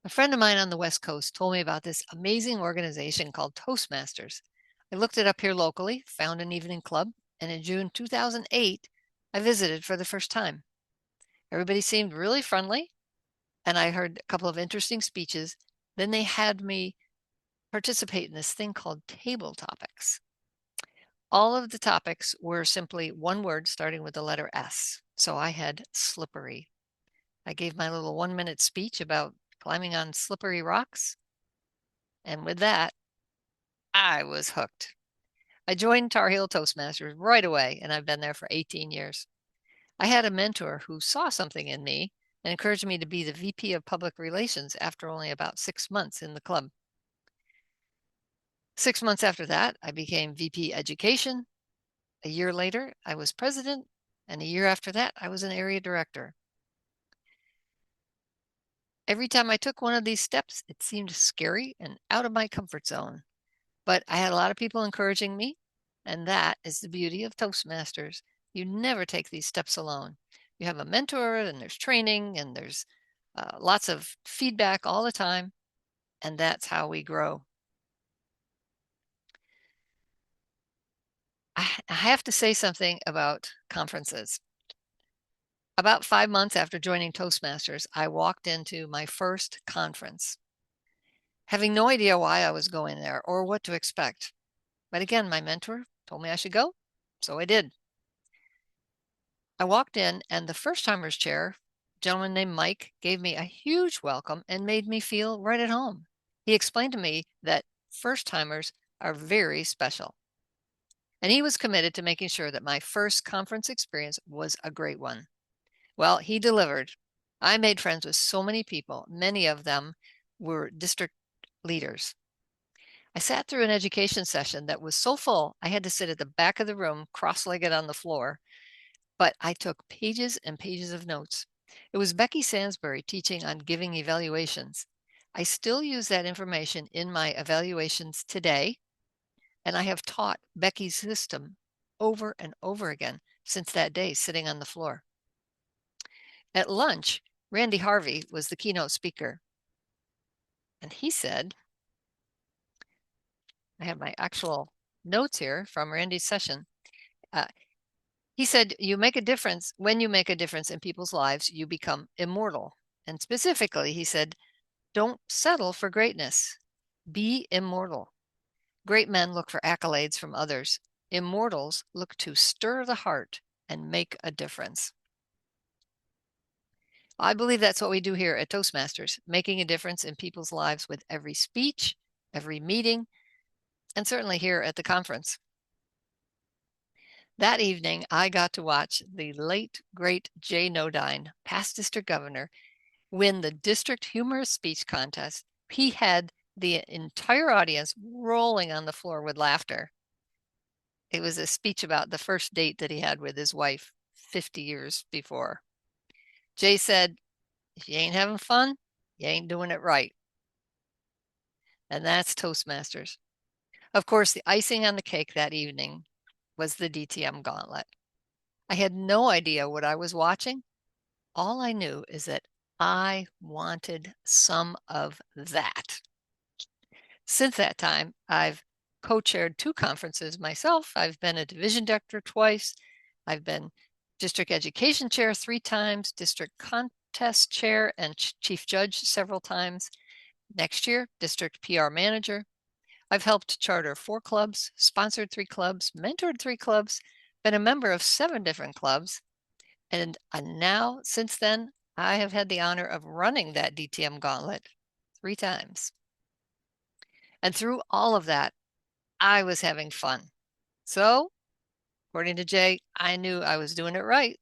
A friend of mine on the West Coast told me about this amazing organization called Toastmasters. I looked it up here locally, found an evening club, and in June 2008, I visited for the first time. Everybody seemed really friendly, and I heard a couple of interesting speeches. Then they had me participate in this thing called table topics. All of the topics were simply one word starting with the letter S. So I had slippery. I gave my little 1-minute speech about climbing on slippery rocks. And with that, I was hooked. I joined Tar Heel Toastmasters right away, and I've been there for 18 years. I had a mentor who saw something in me and encouraged me to be the VP of Public Relations after only about 6 months in the club. 6 months after that, I became VP Education. A year later, I was president, and a year after that, I was an area director. Every time I took one of these steps, it seemed scary and out of my comfort zone. But I had a lot of people encouraging me, and that is the beauty of Toastmasters. You never take these steps alone. You have a mentor, and there's training, and there's lots of feedback all the time, and that's how we grow. I have to say something about conferences. About 5 months after joining Toastmasters, I walked into my first conference, having no idea why I was going there or what to expect. But again, my mentor told me I should go, so I did. I walked in, and the first-timers chair, a gentleman named Mike, gave me a huge welcome and made me feel right at home. He explained to me that first-timers are very special, and he was committed to making sure that my first conference experience was a great one. Well, he delivered. I made friends with so many people. Many of them were district leaders. I sat through an education session that was so full, I had to sit at the back of the room, cross-legged on the floor, but I took pages and pages of notes. It was Becky Sansbury teaching on giving evaluations. I still use that information in my evaluations today, and I have taught Becky's system over and over again since that day, sitting on the floor. At lunch, Randy Harvey was the keynote speaker, and he said, I have my actual notes here from Randy's session. He said, you make a difference. When you make a difference in people's lives, you become immortal. And specifically, he said, don't settle for greatness. Be immortal. Great men look for accolades from others. Immortals look to stir the heart and make a difference. I believe that's what we do here at Toastmasters, making a difference in people's lives with every speech, every meeting, and certainly here at the conference. That evening, I got to watch the late, great Jay Nodine, past district governor, win the district humorous speech contest. He had the entire audience rolling on the floor with laughter. It was a speech about the first date that he had with his wife 50 years before. Jay said, if you ain't having fun, you ain't doing it right. And that's Toastmasters. Of course, the icing on the cake that evening was the DTM gauntlet. I had no idea what I was watching. All I knew is that I wanted some of that. Since that time, I've co-chaired 2 conferences myself. I've been a division director twice. I've been district education chair 3 times, district contest chair and chief judge several times. Next year, district PR manager. I've helped charter 4 clubs, sponsored 3 clubs, mentored 3 clubs, been a member of 7 different clubs. And now, since then, I have had the honor of running that DTM gauntlet 3 times. And through all of that, I was having fun. So, according to Jay, I knew I was doing it right.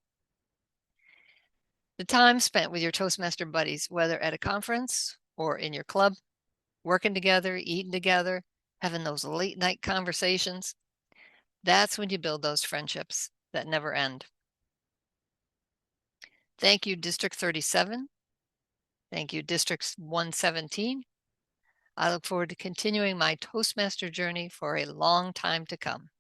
The time spent with your Toastmaster buddies, whether at a conference or in your club, working together, eating together, having those late night conversations, that's when you build those friendships that never end. Thank you, District 37. Thank you, District 117. I look forward to continuing my Toastmaster journey for a long time to come.